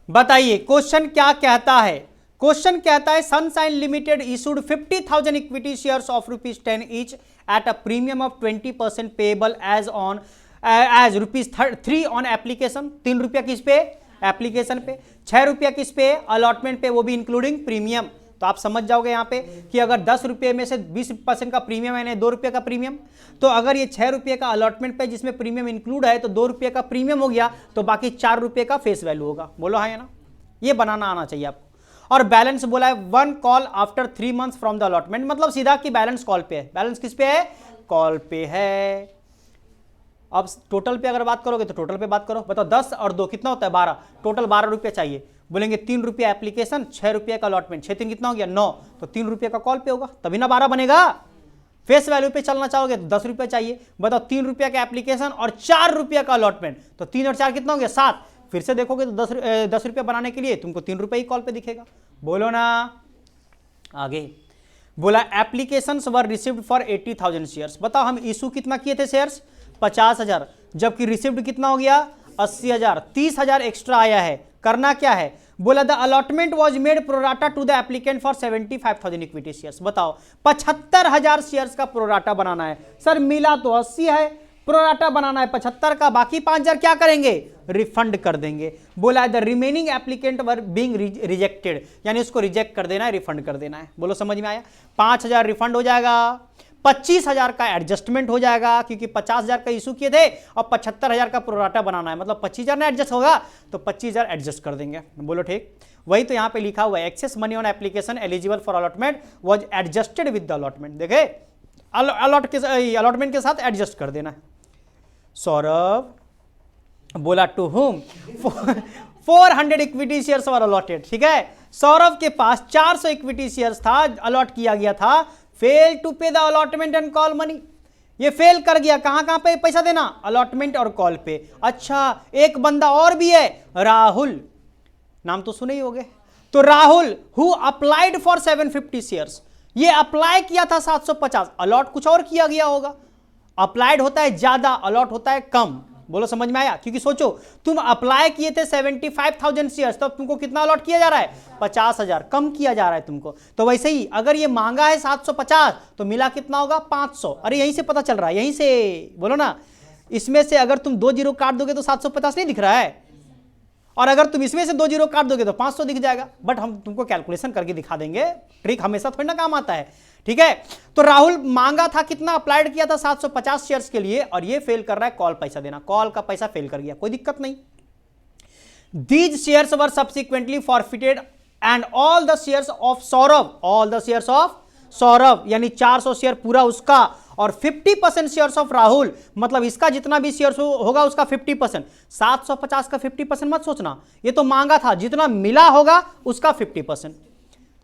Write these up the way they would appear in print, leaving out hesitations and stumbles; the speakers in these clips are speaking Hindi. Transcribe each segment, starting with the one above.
बताइए क्वेश्चन क्या कहता है। क्वेश्चन कहता है Sunshine Limited issued 50,000 equity shares of ₹10 each at a premium of 20% payable as ₹3 on application. ₹3 किस पे? एप्लीकेशन पे। ₹6 किस पे? अलॉटमेंट पे, वो भी इंक्लूडिंग प्रीमियम। तो आप समझ जाओगे यहां पे कि अगर ₹10 में से 20% का प्रीमियम है, यानी ₹2 का प्रीमियम, तो अगर ये ₹6 का अलॉटमेंट पे जिसमें प्रीमियम इंक्लूड है तो ₹2 का प्रीमियम हो गया, तो बाकी ₹4 का फेस वैल्यू होगा। बोलो हाँ या ना? ये बनाना आना चाहिए आपको। और बैलेंस बोला है 1 call after 3 months from the allotment, मतलब सीधा कि बैलेंस कॉल पे है। बैलेंस किस पे है? कॉल पे है। अब टोटल पे अगर बात करोगे तो टोटल पे बात करो, बताओ 10 और 2 कितना होता है? 12, टोटल ₹12 चाहिए। बोलेंगे ₹3 एप्लीकेशन, ₹6 का अलॉटमेंट, 6 3 कितना हो गया? 9, तो ₹3 का कॉल पे होगा, तभी ना 12 बनेगा। फेस वैल्यू पे चलना चाहोगे तो ₹10 चाहिए। बताओ ₹3 का एप्लीकेशन और ₹4 का अलॉटमेंट, तो 3 और 4 कितना हो गया? 7। फिर से देखोगे तो ₹10 बनाने के लिए तुमको ₹3 ही कॉल पे दिखेगा। बोलो ना। आगे बोला applications were received for 80,000 shares. बताओ हम इशू कितना किए थे शेयर्स? 50,000, जबकि रिसीव्ड कितना हो गया? 80,000। 30,000 एक्स्ट्रा आया है। करना क्या है? बोला the allotment was made pro rata to the applicant for 75,000 equity shares. बताओ 75,000 शेयर्स का प्रोराटा बनाना है। सर मिला तो 80 है, प्रोराटा बनाना है 75 का, बाकी 5,000 क्या करेंगे? रिफंड कर देंगे। बोला है the remaining applicant were being rejected, यानी उसको रिजेक्ट कर देना है, रिफंड कर देना है। बोलो समझ में आया? 5,000 रिफंड हो जाएगा, 25,000 का एडजस्टमेंट हो जाएगा, क्योंकि 50,000 का इशू किए थे और 75,000 का प्रोराटा बनाना है, मतलब 25,000 ना एडजस्ट होगा तो 25,000 एडजस्ट कर देंगे। बोलो ठीक। वही तो यहां पे लिखा हुआ है excess money on application eligible for allotment was adjusted with the allotment. देखे अलॉटमेंट के साथ एडजस्ट कर देना है। सौरभ बोला to whom 400 equity shares were allotted. ठीक है, सौरभ के पास 400 इक्विटी शेयर्स था, अलॉट किया गया था। फेल टू पे the allotment and call money, ये फेल कर गया। कहां पे पैसा देना? अलॉटमेंट और कॉल पे। अच्छा एक बंदा और भी है, राहुल, नाम तो सुने ही होंगे। तो Rahul who applied for 750 shares, ये अप्लाई किया था 750, अलॉट कुछ और किया गया होगा। अप्लाइड होता है ज्यादा, अलॉट होता है कम। बोलो समझ में आया? क्योंकि सोचो तुम अप्लाई किए थे 75,000 शेयर्स, तब तुमको कितना अलॉट किया जा रहा है? 50,000, कम किया जा रहा है तुमको। तो वैसे ही अगर ये मांगा है 750 तो मिला कितना होगा? 500। अरे यहीं से पता चल रहा है, यहीं से बोलो ना। इसमें से अगर तुम 2 जीरो काट दोगे तो 750 नहीं दिख रहा है, और अगर तुम इसमें से 2 जीरो काट दोगे तो 500 दिख जाएगा। बट हम तुमको कैलकुलेशन करके दिखा देंगे, ट्रिक हमेशा थोड़ी ना काम आता है। ठीक है, तो राहुल मांगा था कितना? अप्लाइड किया था 750 शेयर्स के लिए, और ये फेल कर रहा है कॉल पैसा देना। कॉल का पैसा फेल कर गया, कोई दिक्कत नहीं। These shares were subsequently forfeited and all the shares of Saurabh, all the shares of Saurabh यानी 400 शेयर पूरा उसका, और 50% शेयर्स ऑफ राहुल, मतलब इसका जितना भी शेयर्स होगा उसका 50%। 750 का 50% मत सोचना, ये तो मांगा था, जितना मिला होगा उसका 50%।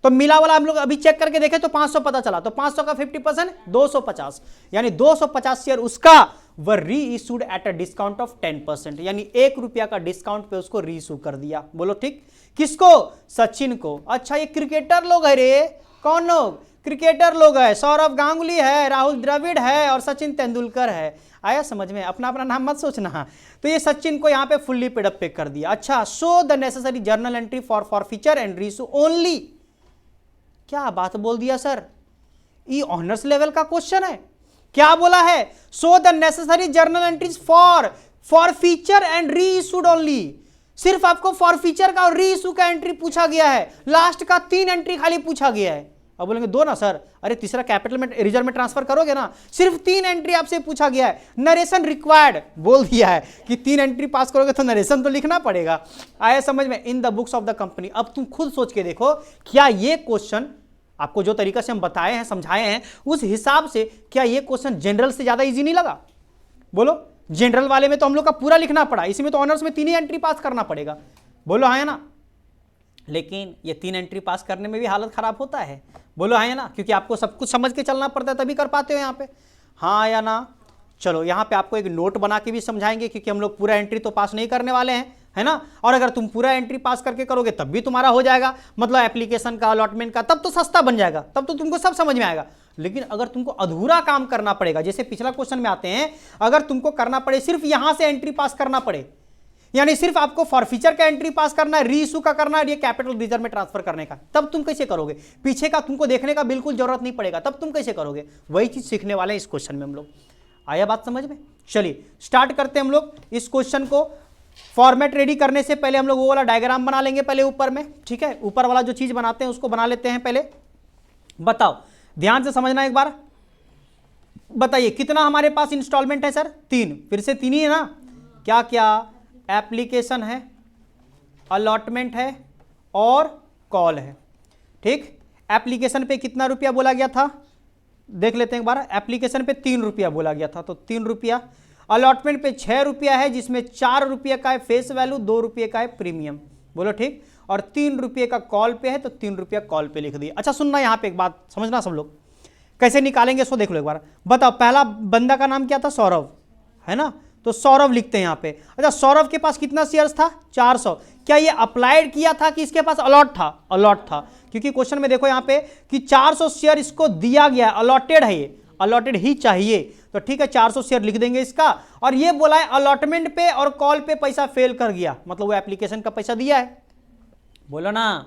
तो मिला वाला हम लोग अभी चेक करके देखें तो 500 पता चला, तो 500 का 50% 250, यानी 250 शेयर उसका वर री issued at a discount of 10%, यानी ₹1 का डिस्काउंट पे उसको री इशू कर दिया। बोलो ठीक। किसको? सचिन को। अच्छा ये क्रिकेटर लोग है रे। कौन लोग? क्रिकेटर लोग है। सौरभ गांगुली है, राहुल द्रविड़ है और सचिन तेंदुलकर है। आया समझ में? अपना अपना नाम मत सोचना। तो ये सचिन को यहाँ पे फुल्ली पेड अप पे कर दिया। अच्छा show the necessary journal entry for forfeiture and reissue only. क्या बात बोल दिया सर, ये ऑनर्स लेवल का क्वेश्चन है। क्या बोला है? So the necessary journal entries for feature and re issued only. सिर्फ आपको फॉर फीचर का और री इशू का एंट्री पूछा गया है, लास्ट का 3 एंट्री खाली पूछा गया है। अब बोलेंगे 2 ना सर, अरे तीसरा कैपिटल में रिजर्व में ट्रांसफर करोगे ना, सिर्फ 3 एंट्री आपसे पूछा गया है। नरेशन रिक्वायर्ड बोल दिया है कि 3 एंट्री पास करोगे तो नरेशन तो लिखना पड़ेगा। आया समझ में? In the books of the company. अब तुम खुद सोच के देखो, क्या ये क्वेश्चन आपको जो तरीका से हम बताए हैं, समझाए हैं, उस हिसाब से क्या ये क्वेश्चन जनरल से ज्यादा इजी नहीं लगा? बोलो, जनरल वाले में तो हम लोग का पूरा लिखना पड़ा, इसमें तो ऑनर्स में 3 ही एंट्री पास करना पड़ेगा। बोलो हाँ या ना? लेकिन ये 3 एंट्री पास करने में भी हालत खराब होता है। बोलो हाँ या ना? क्योंकि आपको सब कुछ समझ के चलना पड़ता है, तभी कर पाते हो यहाँ पे। हाँ या ना? चलो यहाँ पे आपको एक नोट बना के भी समझाएंगे, क्योंकि हम लोग पूरा एंट्री तो पास नहीं करने वाले हैं, है ना। और अगर तुम पूरा एंट्री पास करके करोगे तब भी तुम्हारा हो जाएगा, मतलब एप्लीकेशन का, अलॉटमेंट का, तब तो सस्ता बन जाएगा, तब तो तुमको सब समझ में आएगा। लेकिन अगर तुमको अधूरा काम करना पड़ेगा, जैसे पिछला क्वेश्चन में आते हैं, अगर तुमको करना पड़े सिर्फ यहां से एंट्री पास करना पड़े, यानी सिर्फ आपको फॉरफीचर का एंट्री पास करना है, री इशू का करना है, ये कैपिटल रिजर्व में ट्रांसफर करने का, तब तुम कैसे करोगे? पीछे का तुमको देखने का बिल्कुल जरूरत नहीं पड़ेगा, तब तुम कैसे करोगे? वही चीज सीखने वाले हैं इस क्वेश्चन में हम लोग। आया बात समझ में? चलिए स्टार्ट करते हैं हम लोग इस क्वेश्चन को। फॉर्मेट रेडी करने से पहले हम लोग वो वाला डायग्राम बना लेंगे पहले ऊपर में, ठीक है? ऊपर वाला जो चीज बनाते हैं उसको बना लेते हैं पहले। बताओ, ध्यान से समझना एक बार। बताइए कितना हमारे पास इंस्टॉलमेंट है सर? 3। फिर से 3 ही है ना? क्या क्या? एप्लीकेशन है, अलॉटमेंट है और कॉल है, ठीक? एप्लीकेशन पे कितना रुपया बोला गया था देख लेते हैं एक बार। एप्लीकेशन पे 3 रुपया बोला गया था, तो 3 रुपया। अलॉटमेंट पे 6 रुपया है, जिसमें 4 रुपये का है फेस वैल्यू, 2 रुपये का है प्रीमियम, बोलो ठीक? और 3 रुपये का कॉल पे है, तो 3 रुपया कॉल पे लिख दिया। अच्छा सुनना, यहाँ पे एक बात समझना सब लोग, कैसे निकालेंगे इसको देख लो एक बार। बताओ, पहला बंदा का नाम क्या था? सौरभ, है ना? तो सौरभ लिखते हैं यहाँ पे। अच्छा, सौरभ के पास कितना शेयर्स था? 400। क्या ये अप्लाइड किया था कि इसके पास अलॉट था? अलॉट था, क्योंकि क्वेश्चन में देखो यहाँ पे कि 400 शेयर इसको दिया गया है, अलॉटेड है, ये अलॉटेड ही चाहिए, तो ठीक है 400 शेयर लिख देंगे इसका। और ये बोला है अलॉटमेंट पे और कॉल पे पैसा फेल कर गया, मतलब वो एप्लीकेशन का पैसा दिया है, बोलो ना।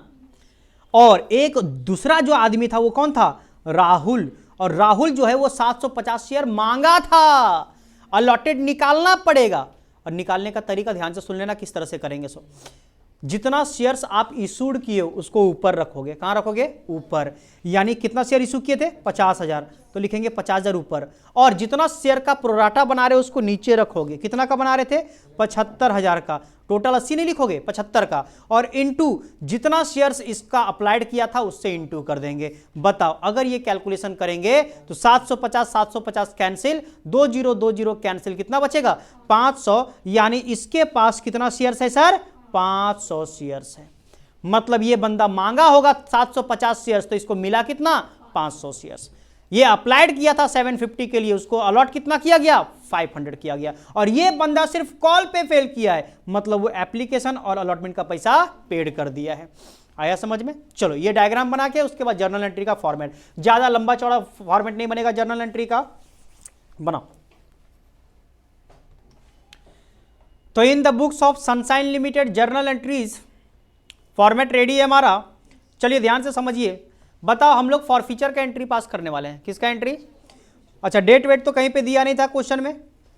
और एक दूसरा जो आदमी था वो कौन था? राहुल। और राहुल जो है वो 750 शेयर मांगा था, अलॉटेड निकालना पड़ेगा। और निकालने का तरीका ध्यान से सुन लेना किस तरह से करेंगे। सो जितना शेयर्स आप इशूड किए उसको ऊपर रखोगे। कहां रखोगे? ऊपर। यानी कितना शेयर इशू किए थे? 50,000, तो लिखेंगे 50,000 ऊपर। और जितना शेयर का प्रोराटा बना रहे हो उसको नीचे रखोगे। कितना का बना रहे थे? 75,000 का। टोटल 80 नहीं लिखोगे, 75 का। और इनटू जितना शेयर्स इसका अप्लाइड किया था उससे इनटू कर देंगे। बताओ, अगर ये कैलकुलेशन करेंगे तो 750 कैंसिल, 20 कैंसिल, कितना बचेगा? 500। यानी इसके पास कितना शेयर्स है सर? 500 शेयर्स है। मतलब ये बंदा मांगा होगा 750 शेयर्स, तो इसको मिला कितना? 500 शेयर्स। ये अप्लाइड किया था 750 के लिए, उसको अलॉट कितना किया गया? 500 किया गया। और ये बंदा सिर्फ कॉल पे फेल किया है, मतलब वो एप्लीकेशन और अलॉटमेंट का पैसा पेड कर दिया है। आया समझ में? चलो ये डायग्राम बना के उसके बाद जर्नल एंट्री का फॉर्मेट, ज्यादा लंबा चौड़ा फॉर्मेट नहीं बनेगा जर्नल एंट्री का, बनाओ। तो in the books of sunshine limited journal entries, format ready है हमारा। चलिए ध्यान से समझिए। बताओ, हम लोग फॉरफीचर का एंट्री पास करने वाले हैं। किसका एंट्री? अच्छा, डेट वेट तो कहीं पे दिया नहीं था क्वेश्चन में,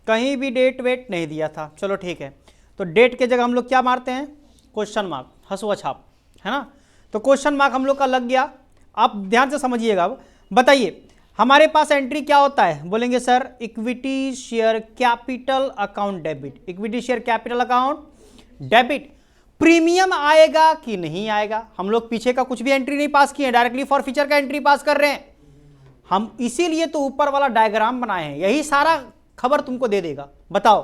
कहीं भी डेट वेट नहीं दिया था। चलो ठीक है, तो डेट के जगह हम लोग क्या मारते हैं? क्वेश्चन मार्क, हंसुआ छाप, है ना? तो क्वेश्चन मार्क हम लोग का लग गया। आप ध्यान से समझिएगा। अब बताइए हमारे पास एंट्री क्या होता है? बोलेंगे sir equity share capital account debit. Equity share capital account debit. Premium आएगा कि नहीं आएगा? हम लोग पीछे का कुछ भी एंट्री नहीं पास किए, डायरेक्टली फॉरफीचर का एंट्री पास कर रहे हैं हम, इसीलिए तो ऊपर वाला डायग्राम बनाए हैं, यही सारा खबर तुमको दे देगा। बताओ,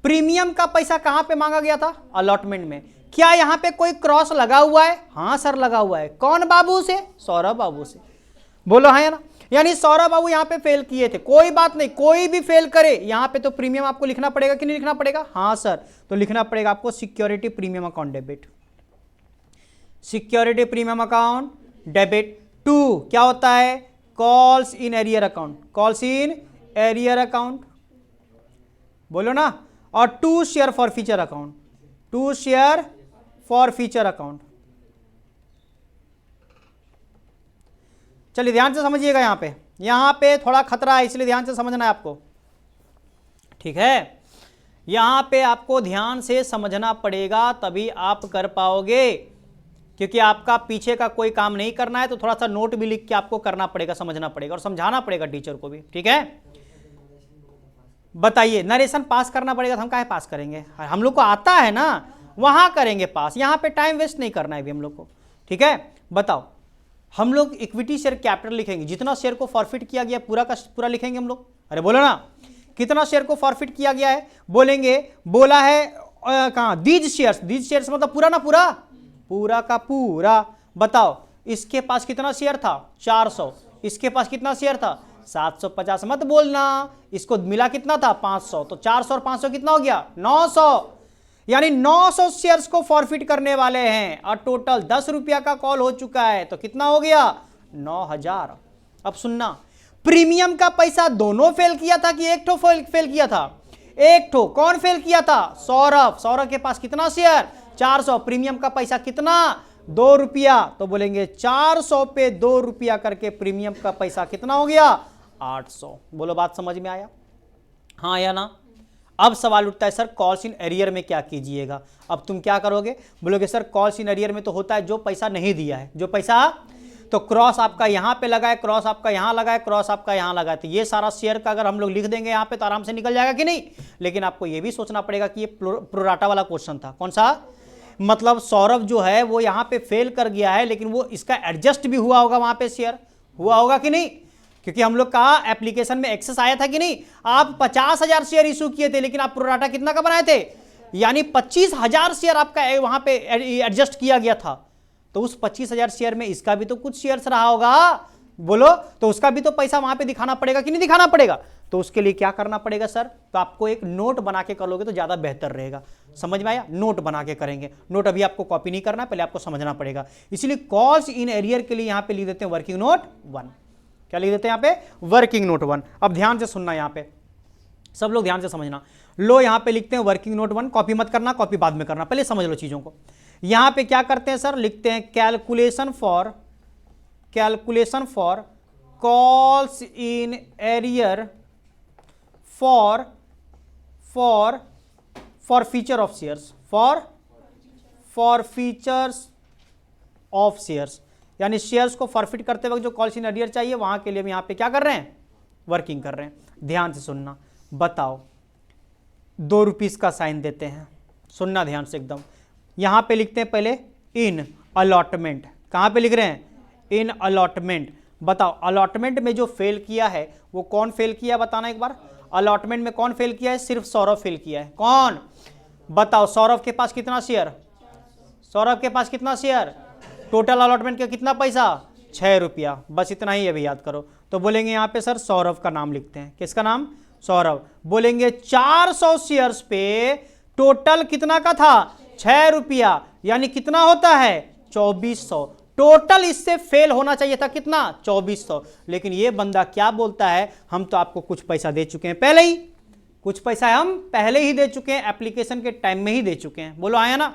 प्रीमियम का पैसा कहां पे मांगा गया था? अलॉटमेंट में। क्या यहां पे कोई क्रॉस लगा हुआ है? हां सर लगा हुआ है। कौन बाबू से? सौरभ बाबू से, बोलो हाँ या ना? यानी सौरभ बाबू यहां पे फेल किए थे। कोई बात नहीं, कोई भी फेल करे यहां पे तो प्रीमियम आपको लिखना पड़ेगा कि नहीं लिखना पड़ेगा? हाँ सर, तो लिखना पड़ेगा आपको security premium account debit. Security premium account debit. 2 क्या होता है? Calls in arrear account. Calls in arrear account, बोलो ना। और 2 share for feature account. 2 share for feature account. चलिए ध्यान से समझिएगा। यहां पे थोड़ा खतरा है, इसलिए ध्यान से समझना है आपको, ठीक है? यहां पे आपको ध्यान से समझना पड़ेगा, तभी आप कर पाओगे, क्योंकि आपका पीछे का कोई काम नहीं करना है, तो थोड़ा सा नोट भी लिख के आपको करना पड़ेगा, समझना पड़ेगा और समझाना पड़ेगा टीचर को भी, ठीक है? बताइए, नरेशन पास करना पड़ेगा, तो हम काहे पास करेंगे? हम लोग को आता है ना, वहां करेंगे पास, यहां पे टाइम वेस्ट नहीं करना है भी हम लोग को, ठीक है? बताओ, हम लोग इक्विटी शेयर कैपिटल लिखेंगे, जितना शेयर को फॉरफिट किया गया पूरा का पूरा लिखेंगे हम लोग। अरे बोलो ना, कितना शेयर को फॉरफिट किया गया है? बोलेंगे, बोला है कहां? दीज शेयर्स मतलब पूरा ना पूरा, पूरा का पूरा। बताओ, इसके पास कितना शेयर था? 400। इसके पास कितना शेयर था? 750। मत बोलना, इसको मिला कितना था? 500। तो 400 और 500 कितना हो गया? 900। यानी 900 शेयर्स को फॉरफिट करने वाले हैं और टोटल 10 रुपया का कॉल हो चुका है, तो कितना हो गया? 9000। अब सुनना, प्रीमियम का पैसा दोनों फेल किया था कि एक तो फेल किया था? एक ठो। कौन फेल किया था? सौरभ। सौरभ के पास कितना शेयर? 400। प्रीमियम का पैसा कितना? 2 रुपया। तो बोलेंगे 400 पे 2 रुपया करके प्रीमियम का पैसा कितना हो गया? 800। बोलो बात समझ में आया? हाँ या ना? अब सवाल उठता है सर कॉल्स इन एरियर में क्या कीजिएगा? अब तुम क्या करोगे? बोलोगे सर कॉल्स इन एरियर में तो होता है जो पैसा नहीं दिया है, जो पैसा, तो क्रॉस आपका यहां पे लगा है, क्रॉस आपका यहां लगा है, क्रॉस आपका यहां लगा है, तो ये सारा शेयर का अगर हम लोग लिख देंगे यहां पे तो आराम से निकल जाएगा कि नहीं? लेकिन आपको ये भी सोचना पड़ेगा कि ये प्रोराटा वाला क्वेश्चन था। कौन सा? मतलब सौरभ जो है वो यहां पे फेल कर गया है, लेकिन वो इसका एडजस्ट भी हुआ होगा, वहां पे शेयर हुआ होगा कि नहीं? क्योंकि हम लोग का एप्लीकेशन में एक्सेस आया था कि नहीं? आप 50,000 शेयर इशू किए थे, लेकिन आप प्रोराटा कितना का बनाए थे? यानी 25,000 शेयर आपका वहां पे एडजस्ट किया गया था। तो उस 25,000 शेयर में इसका भी तो कुछ शेयर्स रहा होगा, बोलो, तो उसका भी तो पैसा वहां पे दिखाना पड़ेगा कि नहीं दिखाना पड़ेगा? तो उसके लिए क्या करना पड़ेगा सर? तो आपको एक नोट बना के कर लोगे तो ज्यादा बेहतर रहेगा। समझ में आया? नोट बना के करेंगे। नोट अभी आपको कॉपी नहीं करना, पहले आपको समझना पड़ेगा। इसलिए कॉल्स इन एरियर के लिए यहां पे लिख देते हैं वर्किंग नोट 1। क्या लिख देते हैं यहां पे? Working note 1। अब ध्यान से सुनना, यहां पे सब लोग ध्यान से समझना। लो यहां पे लिखते हैं वर्किंग नोट 1। कॉपी मत करना, कॉपी बाद में करना, पहले समझ लो चीजों को। यहां पे क्या करते हैं सर? लिखते हैं calculation for calls in arrear for feature of shares, for features of shares, यानी शेयर्स को फॉरफिट करते वक्त जो कॉल्स इन एरियर चाहिए वहां के लिए हम यहां पे क्या कर रहे हैं? वर्किंग कर रहे हैं। ध्यान से सुनना। बताओ, 2 रुपीस का साइन देते हैं, सुनना ध्यान से एकदम। यहां पे लिखते हैं पहले इन अलॉटमेंट। कहां पे लिख रहे हैं? इन अलॉटमेंट। बताओ अलॉटमेंट में जो फेल किया है वो कौन फेल किया, बताना एक बार। अलॉटमेंट में कौन फेल किया है? सिर्फ सौरभ फेल किया है। कौन? बताओ। सौरभ के पास कितना शेयर? सौरभ के पास कितना शेयर? टोटल अलॉटमेंट का कितना पैसा? 6 रुपया। बस इतना ही अभी याद करो। तो बोलेंगे यहां पे सर सौरभ का नाम लिखते हैं। किसका नाम? सौरभ। बोलेंगे 400 शेयर्स पे टोटल कितना का था? 6 रुपया, यानी कितना होता है? 2400। टोटल इससे फेल होना चाहिए था कितना? 2400। लेकिन ये बंदा क्या बोलता है? हम तो आपको कुछ पैसा दे चुके हैं पहले ही, कुछ पैसा हम पहले ही दे चुके हैं, एप्लीकेशन के टाइम में ही दे चुके हैं। बोलो आया ना?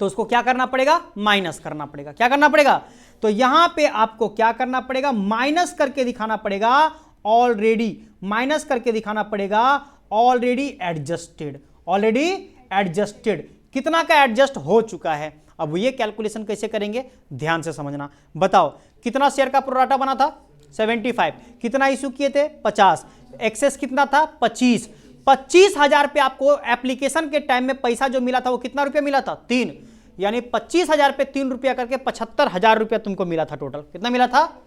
तो उसको क्या करना पड़ेगा? माइनस करना पड़ेगा। क्या करना पड़ेगा? तो यहां पे आपको क्या करना पड़ेगा? माइनस करके दिखाना पड़ेगा ऑलरेडी, माइनस करके दिखाना पड़ेगा ऑलरेडी एडजस्टेड। ऑलरेडी एडजस्टेड कितना का एडजस्ट हो चुका है। अब ये कैलकुलेशन कैसे करेंगे? ध्यान से समझना। बताओ कितना शेयर का प्रोराटा बना था? 75। कितना इशू किए थे? 50। एक्सेस कितना था? 25। 25,000 पे आपको एप्लीकेशन के टाइम में पैसा जो मिला था वो कितना रुपया मिला था? 3। यानी 25,000 पे 3 रुपया करके 75,000 रुपया तुमको मिला था। टोटल कितना मिला था?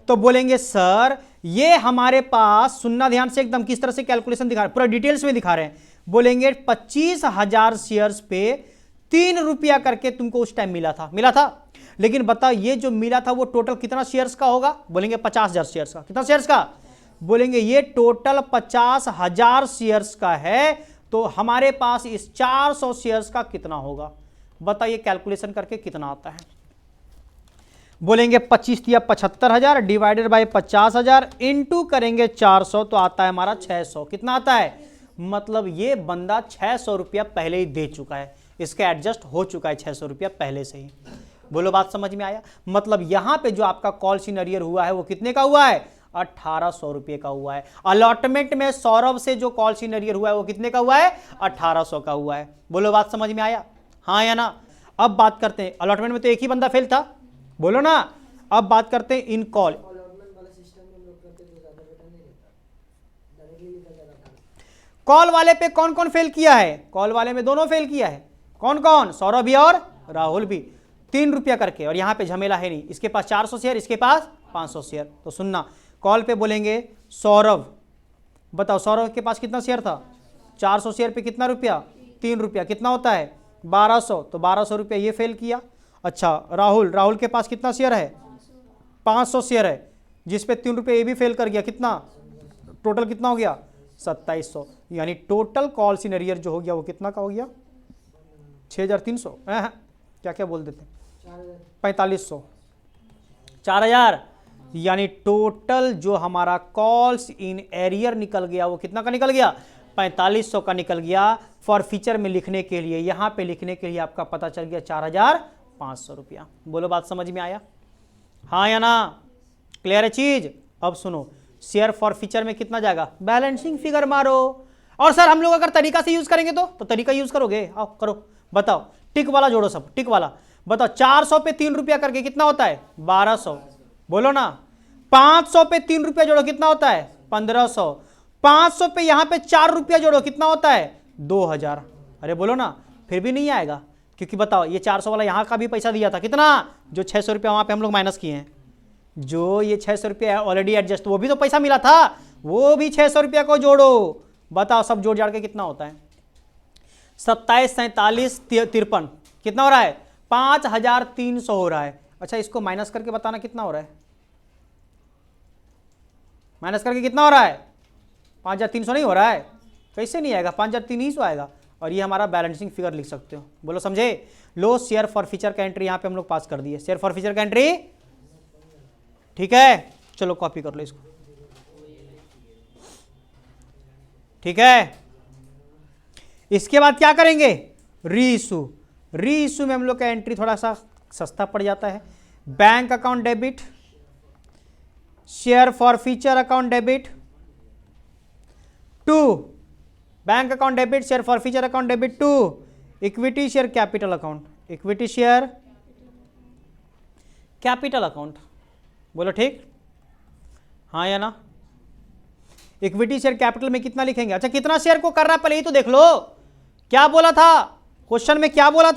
तो बोलेंगे सर ये हमारे पास, सुनना ध्यान से एकदम, किस तरह से कैलकुलेशन दिखा रहे हैं, पूरा डिटेल्स में दिखा रहे हैं। बोलेंगे 25,000 शेयर्स पे 3 रुपया करके तुमको उस टाइम मिला था। लेकिन बताओ ये जो मिला था वो टोटल कितना शेयर्स का होगा? बोलेंगे 50,000 शेयर्स का। कितना शेयर्स का? बोलेंगे ये टोटल 50,000 शेयर्स का है। तो हमारे पास इस 400 शेयर्स का कितना होगा? बताइए कैलकुलेशन करके कितना आता है। बोलेंगे 25 दिया 75,000 डिवाइडेड बाय 50,000 इंटू करेंगे 400 तो आता है हमारा 600। कितना आता है? मतलब ये बंदा 600 रुपया पहले ही दे चुका है, इसका एडजस्ट हो चुका है 600 रुपया पहले से ही। बोलो बात समझ में आया? मतलब यहां पे जो आपका कॉल इन एरियर हुआ है वो कितने का हुआ है? 1800 रुपये का हुआ है। अलॉटमेंट में सौरभ से जो कॉल इन एरियर हुआ है वो कितने का हुआ है? 1800 का हुआ है। बोलो बात समझ में आया? हाँ या ना? अब बात करते हैं, अलॉटमेंट में तो एक ही बंदा फेल था, बोलो ना। अब बात करते हैं इन कॉल। कॉल वाले पे कौन कौन फेल किया है? कॉल वाले में दोनों फेल किया है। कौन कौन? सौरभ भी और राहुल भी, 3 रुपया करके। और यहां पे झमेला है नहीं, इसके पास 400 शेयर, इसके पास 500 शेयर। तो सुनना, कॉल पे बोलेंगे सौरभ। बताओ सौरभ के पास कितना शेयर था? 400 शेयर पे कितना रुपया? 3 रुपया। कितना होता है? 1200। तो 1200 रुपया ये फेल किया। अच्छा राहुल के पास कितना शेयर है? 500 शेयर है, जिसपे 3 रुपये ये भी फेल कर गया। कितना टोटल कितना हो गया? 2700। यानी टोटल कॉल इन एरियर जो हो गया वो कितना का हो गया? 6300। क्या क्या बोल देते? 4500। 4000। यानी टोटल जो हमारा कॉल्स इन एरियर निकल गया वो कितना का निकल गया? 4500 का निकल गया फॉर फ्यूचर में लिखने के लिए, यहां पे लिखने के लिए आपका पता चल गया 4500 रुपया। बोलो बात समझ में आया, हाँ या ना, क्लियर है चीज। अब सुनो, शेयर फॉर फ्यूचर में कितना जाएगा, बैलेंसिंग फिगर मारो। और सर हम लोग अगर तरीका से यूज करेंगे तो तरीका यूज करोगे, आओ करो, बताओ, टिक वाला जोड़ो सब, टिक वाला बताओ। 400 पे 3 रुपया करके कितना होता है, 1200, बोलो ना। 500 पे 3 रुपया जोड़ो कितना होता है, 1500। 500 पे यहां पे 4 रुपया जोड़ो कितना होता है, 2000। अरे बोलो ना, फिर भी नहीं आएगा, क्योंकि बताओ ये 400 वाला यहां का भी पैसा दिया था कितना, जो 600 रुपया वहां पे हम लोग माइनस किए हैं, जो ये 600 रुपया ऑलरेडी एडजस्ट, वो भी तो पैसा मिला था, वो भी 600 रुपया को जोड़ो। बताओ सब जोड़ जाड़ के कितना होता है, 27, 47, 53 कितना हो रहा है, 5300 हो रहा है। अच्छा इसको माइनस करके बताना कितना हो रहा है, माइनस करके कितना हो रहा है, 5300 नहीं हो रहा है, कैसे नहीं आएगा, 5300 आएगा। और ये हमारा बैलेंसिंग फिगर लिख सकते हो, बोलो समझे। लो शेयर फॉर फ्यूचर का एंट्री यहां पे हम लोग पास कर दिए, शेयर फॉर फ्यूचर का एंट्री, ठीक है। चलो कॉपी कर लो इसको, ठीक है। इसके बाद क्या करेंगे, रीइशू। रीइशू में हम लोग का एंट्री थोड़ा सा सस्ता पड़ जाता है। Bank account debit, share forfeiture account debit to bank account debit, share forfeiture account debit to equity share capital account, equity share capital account, बोलो ठीक, हाँ या ना। इक्विटी शेयर कैपिटल में कितना लिखेंगे, अच्छा कितना शेयर को कर रहा है पहले ही तो देख लो। क्या बोला था क्वेश्चन में, क्या बोला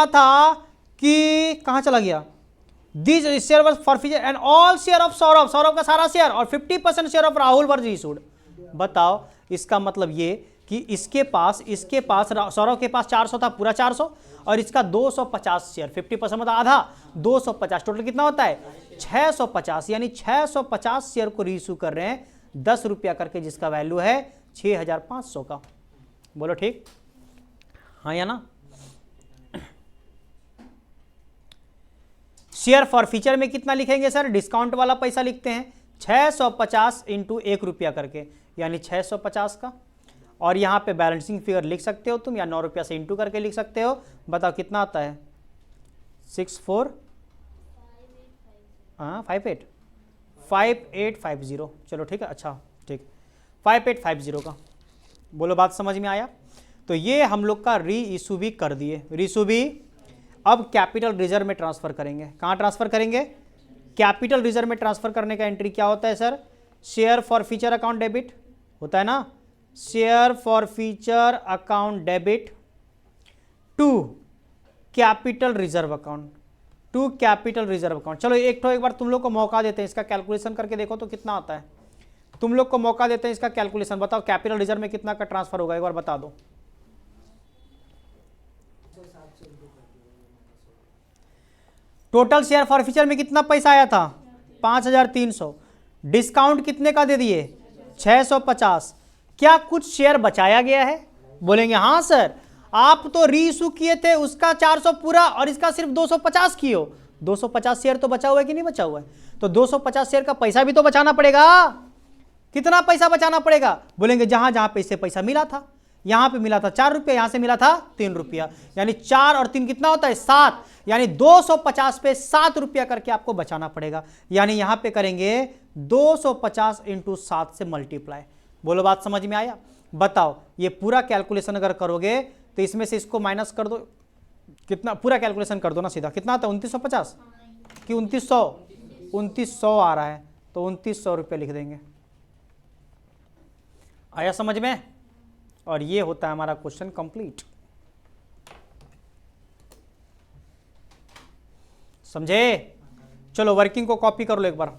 था कि कहां चला गया, this share was for future and all share of Saurabh, Saurabh का सारा शेयर, और 50% share of Rahul were issued. बताओ इसका मतलब ये कि इसके पास सौरभ के पास 400 था, पूरा 400, और इसका 250 शेयर, 50% मतलब आधा, 250, टोटल कितना होता है 650, यानी 650 शेयर को रीइशू कर रहे हैं 10 रुपया करके, जिसका वैल्यू है 6500 का। बोलो ठीक, हाँ या ना। शेयर फॉर फ्यूचर में कितना लिखेंगे सर, डिस्काउंट वाला पैसा लिखते हैं, 650 इंटू 1 रुपया करके, यानी 650 का। और यहां पे बैलेंसिंग फिगर लिख सकते हो तुम, या 9 रुपया से इंटू करके लिख सकते हो। बताओ कितना आता है, 5850, चलो ठीक है, अच्छा ठीक, 5850 का। बोलो बात समझ में आया। तो ये हम लोग का री इशू भी कर दिए, रीइशू भी। अब कैपिटल रिजर्व में ट्रांसफर करेंगे, कहाँ ट्रांसफर करेंगे, कैपिटल रिजर्व में ट्रांसफर करने का एंट्री क्या होता है sir, share forfeiture account debit होता है ना, share forfeiture account debit to capital reserve account, to capital reserve account. चलो एक बार तुम लोग को मौका देते हैं, इसका कैलकुलेशन करके देखो तो कितना आता है। तुम लोग को मौका देते हैं इसका कैलकुलेशन, बताओ कैपिटल रिजर्व में कितना का ट्रांसफर होगा, एक बार बता दो। टोटल शेयर फॉर फ्यूचर में कितना पैसा आया था, 5300, डिस्काउंट कितने का दे दिए, 650। क्या कुछ शेयर बचाया गया है, बोलेंगे हाँ सर, आप तो रीइशू किए थे उसका 400 पूरा और इसका सिर्फ 250 किए हो, 250 शेयर तो बचा हुआ है कि नहीं बचा हुआ है, तो 250 शेयर का पैसा भी तो बचाना पड़ेगा। कितना पैसा बचाना पड़ेगा, बोलेंगे जहां जहां पे इससे पैसा मिला था, यहां पे मिला था 4 रुपया, यहां से मिला था 3 रुपया, यानी 4 और 3 कितना होता है 7, यानी 250 पे 7 रुपया करके आपको बचाना पड़ेगा। यानी यहां पे करेंगे 250 इंटू 7 से मल्टीप्लाई। बोलो बात समझ में आया। बताओ ये पूरा कैलकुलेशन अगर करोगे तो इसमें से इसको माइनस कर दो, कितना पूरा कैलकुलेशन कर दो ना सीधा, कितना आता है 2950 कि 2900 आ रहा है, तो 2900 रुपये लिख देंगे। आया समझ में। और ये होता है हमारा क्वेश्चन कंप्लीट, समझे। चलो वर्किंग को कॉपी कर लो एक बार।